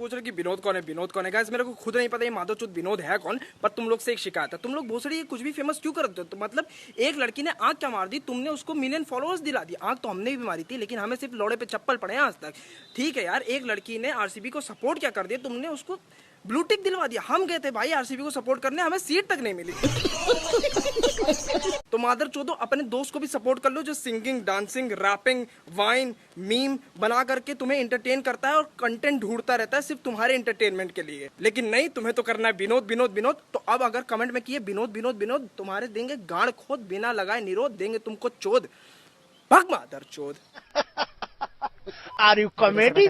पूछ रहे कि विनोद कौन है, विनोद कौन है। गाइस मेरे को खुद नहीं पता ये माधवचूत विनोद है कौन, पर तुम लोग से एक शिकायत है, तुम लोग भोसड़ी कुछ भी फेमस क्यों करते हो? तो मतलब एक लड़की ने आंख क्या मार दी, तुमने उसको मिलियन फॉलोअर्स दिला दी। आंख तो हमने भी मारी थी, लेकिन हमें सिर्फ लोड़े पे चप्पल पड़े हैं आज तक। ठीक है यार, एक लड़की ने आरसीबी को सपोर्ट क्या कर दिया, तुमने उसको ब्लू टिक दिलवा दिया। हम गए थे भाई आरसीबी को सपोर्ट करने, हमें सीट तक नहीं मिली। तो मादर चोदो अपने दोस्त को भी सपोर्ट कर लो जो singing, dancing, rapping, vine, meme बना करके तुम्हें एंटरटेन करता है और कंटेंट ढूंढता रहता है सिर्फ तुम्हारे एंटरटेनमेंट के लिए। लेकिन नहीं, तुम्हें तो करना है विनोद विनोद विनोद। तो अब अगर कमेंट में किए विनोद विनोद विनोद, तुम्हारे देंगे गाड़ खोद, बिना लगाए निरोध देंगे तुमको चोद। भग मादर चोद। Are you comedy?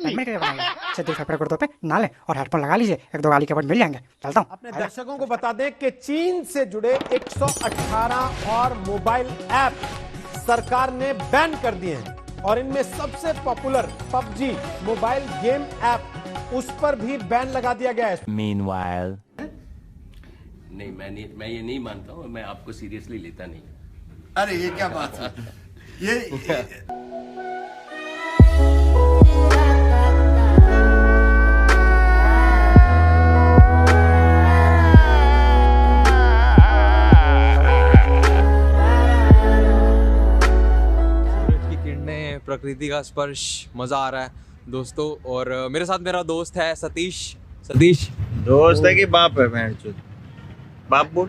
पे नाले और हेडफोन लगा लीजिए, एक दो गाली के बाद मिल जाएंगे। चलता हूँ। अपने दर्शकों को बता दें कि चीन से जुड़े 118 और मोबाइल ऐप सरकार ने बैन कर दिए हैं और इनमें सबसे popular PUBG mobile game app, उस पर भी बैन लगा दिया गया है। Meanwhile, नहीं, मैं ये नहीं मानता हूँ, मैं आपको सीरियसली लेता नहीं। अरे ये क्या बात है, ये प्रकृति का स्पर्श, मजा आ रहा है दोस्तों। और मेरे साथ मेरा दोस्त है सतीश। सतीश दोस्त है कि बाप है? बहन चोद बाप बोल।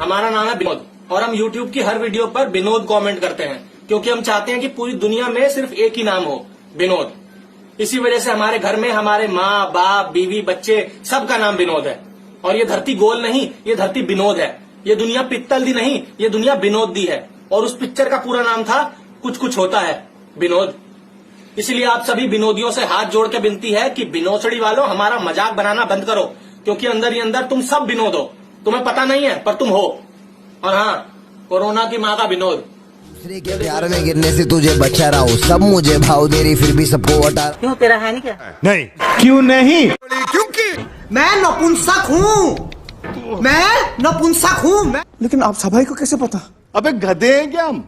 हमारा नाम है विनोद और हम YouTube की हर वीडियो पर विनोद कमेंट करते हैं, क्योंकि हम चाहते हैं कि पूरी दुनिया में सिर्फ एक ही नाम हो, विनोद। इसी वजह से हमारे घर में हमारे माँ बाप, बीवी, बच्चे, सबका नाम विनोद है। और ये धरती गोल नहीं, ये धरती विनोद है। ये दुनिया पित्तल दी नहीं, ये दुनिया विनोद दी है। और उस पिक्चर का पूरा नाम था कुछ कुछ होता है विनोद। इसलिए आप सभी विनोदियों से हाथ जोड़ के विनती है कि विनोदड़ी वालों हमारा मजाक बनाना बंद करो, क्योंकि अंदर ही अंदर तुम सब विनोद हो। तुम्हें पता नहीं है पर तुम हो। और हाँ, कोरोना की माँ का विनोद। दूसरे के प्यार में गिरने से तुझे बचा रहा हूँ, सब मुझे भाव दे रही फिर भी सबको हटा। क्यों तेरा है नहीं क्या? नहीं, क्यों नहीं? क्योंकि मैं नपुंसक हूँ, मैं नपुंसक हूँ। लेकिन आप सभाई को कैसे पता? अबे गधे हैं क्या हम?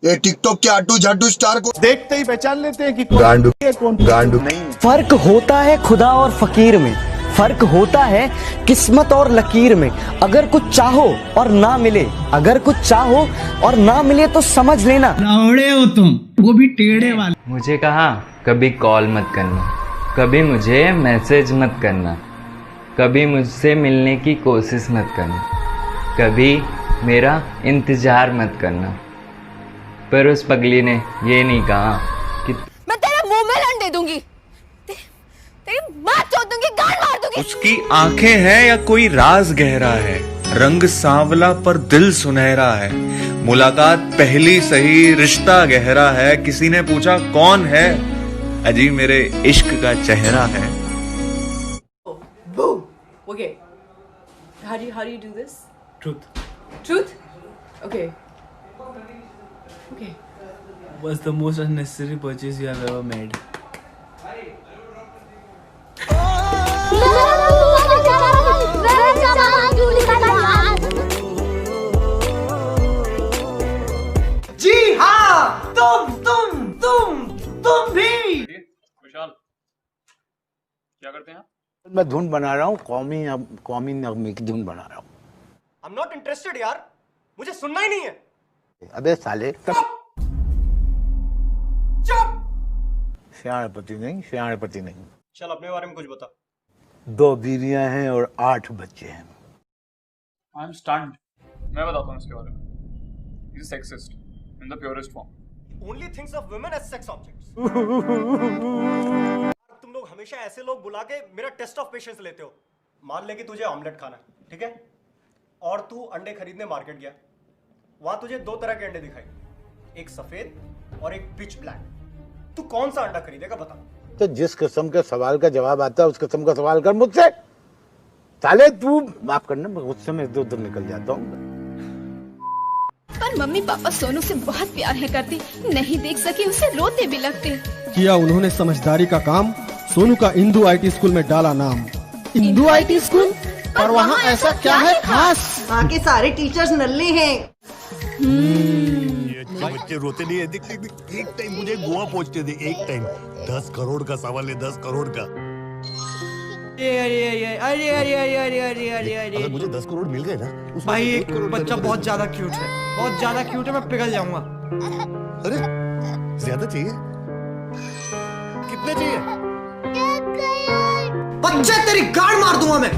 ये टिकटॉक के आटू झाटू स्टार को देखते ही पहचान लेते हैं कि गांडू कौन गांडू नहीं। फर्क होता है खुदा और फकीर में, फर्क होता है किस्मत और लकीर में। अगर कुछ चाहो और ना मिले, अगर कुछ चाहो और ना मिले तो समझ लेना रावड़े हो तुम, वो भी टेढ़े वाले। मुझे कहा कभी कॉल मत करना, कभी मुझे मैसेज मत करना, कभी मुझसे मिलने की कोशिश मत करना, कभी मेरा इंतजार मत करना। पर उस पगली ने ये नहीं कहा कि मैं तेरे मुंह में लंड दे दूंगी, तेरी मां चोद दूंगी, गाल मार दूंगी। उसकी आंखें हैं या कोई राज गहरा है, रंग सांवला पर दिल सुनहरा है। मुलाकात पहली सही, रिश्ता गहरा है। किसी ने पूछा कौन है, अजी मेरे इश्क का चेहरा है। Okay. How do you do this? Truth? Okay. What's the most unnecessary purchase you have ever made? जी हाँ, तुम भी। विशाल क्या करते हैं? मैं धुन बना रहा हूँ, कौमी नगमे की धुन बना रहा हूँ। I'm not interested यार, मुझे सुनना ही नहीं है। अबे साले, चुप। सियाणपति नहीं। चल अपने बारे में कुछ बता। 2 बीवियां हैं और 8 बच्चे हैं। I am stunned. मैं बताता हूँ इसके बारे में। He is sexist in the purest form. Only thinks of women as sex objects. तुम लोग हमेशा ऐसे लोग बुला के मेरा टेस्ट ऑफ पेशेंस लेते हो। मान ले कि तुझे ऑमलेट खाना है, ठीक है? और तू अंडे खरीदने मार्केट गया, वहां तुझे 2 तरह के अंडे दिखाई, एक सफेद और एक पिच ब्लैक। तू कौन सा अंडा खरीदेगा बता? तो जिस किस्म के सवाल का जवाब आता है उस किस्म का सवाल कर मुझसे। साले तू माफ करना, मैं गुस्से में इधर उधर निकल जाता हूँ। पर मम्मी पापा सोनू से बहुत प्यार है करती, नहीं देख सकी उसे रोते भी लगते। किया उन्होंने समझदारी का काम, सोनू का इंदू IT स्कूल में डाला नाम। Indu IT school? और वहाँ ऐसा क्या है खास? वहाँ के सारे टीचर्स नल्ले हैं। बच्चे रोते नहीं है। देख देख देख, एक टाइम मुझे गोवा पहुंचते थे, एक टाइम 10 करोड़ का सवाल है, 10 करोड़ का। अगर मुझे 10 करोड़ मिल गए ना भाई, एक बच्चा बहुत ज्यादा क्यूट है, बहुत ज्यादा क्यूट है, मैं पिघल जाऊंगा। अरे ज्यादा चाहिए? कितने चाहिए? बच्चे तेरी गाड़ मार दूंगा मैं।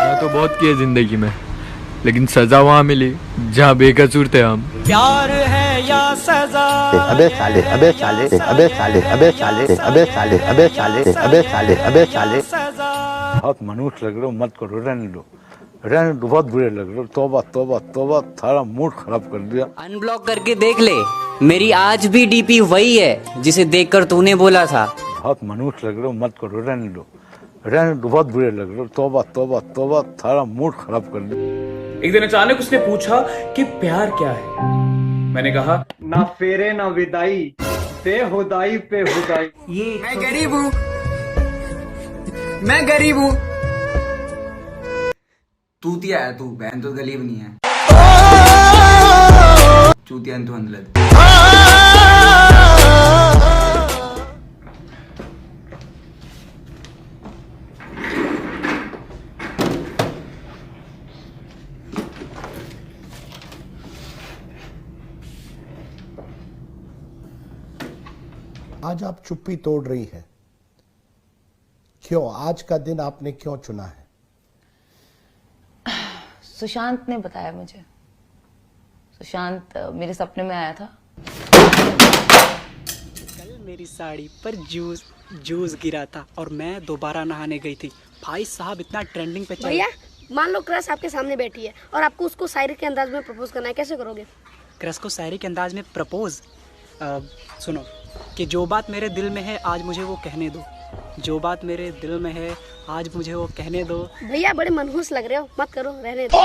मैं तो बहुत किए जिंदगी में, लेकिन सजा वहाँ मिली जहाँ बेकसूर थे हम। प्यार है या सजा? अबे साले, अबे साले, अबे साले, अबे साले, अबे साले, अबे साले, अबे साले, अबे साले। बहुत मनुष्य लग रहे हो, मत करो, रहने दो, रहने दो, बहुत बुरे लग रहे हो। तौबा तौबा तौबा, थारा मूड खराब कर दिया। अनब्लॉक करके देख ले, मेरी आज भी डीपी वही है जिसे देखकर तूने बोला था। बहुत मनुष्य लग रहे हो, मत करो, रहने दो, रहने दो, बहुत बुरे लग रहे हो। तौबा तौबा तौबा, थारा मूड खराब कर दिया। एक दिन अचानक उसने पूछा कि प्यार क्या है। मैंने कहा ना फेरे ना विदाई, बेहुदाई पे हुदाई। मैं गरीब हूँ, मैं गरीब हूँ। तूतिया है तू, बहन तो गरीब नहीं है। चूतिया तू अंदर। आज आप चुप्पी तोड़ रही है, क्यों? आज का दिन आपने क्यों चुना है? सुशांत ने बताया मुझे। सुशांत मेरे सपने में आया था। कल मेरी साड़ी पर जूस गिरा था और मैं दोबारा नहाने गई थी। भाई साहब इतना ट्रेंडिंग पे चल। भैया, मान लो क्रश आपके सामने बैठी है और आपको उसको शायरी के अंदाज में प्रपोज करना है, कैसे करोगे? क्रश को शायरी के अंदाज में प्रपोज? सुनो कि जो बात मेरे दिल में है आज मुझे वो कहने दो, जो बात मेरे दिल में है आज मुझे वो कहने दो। भैया बड़े मनहूस लग रहे हो, मत करो, रहने दो।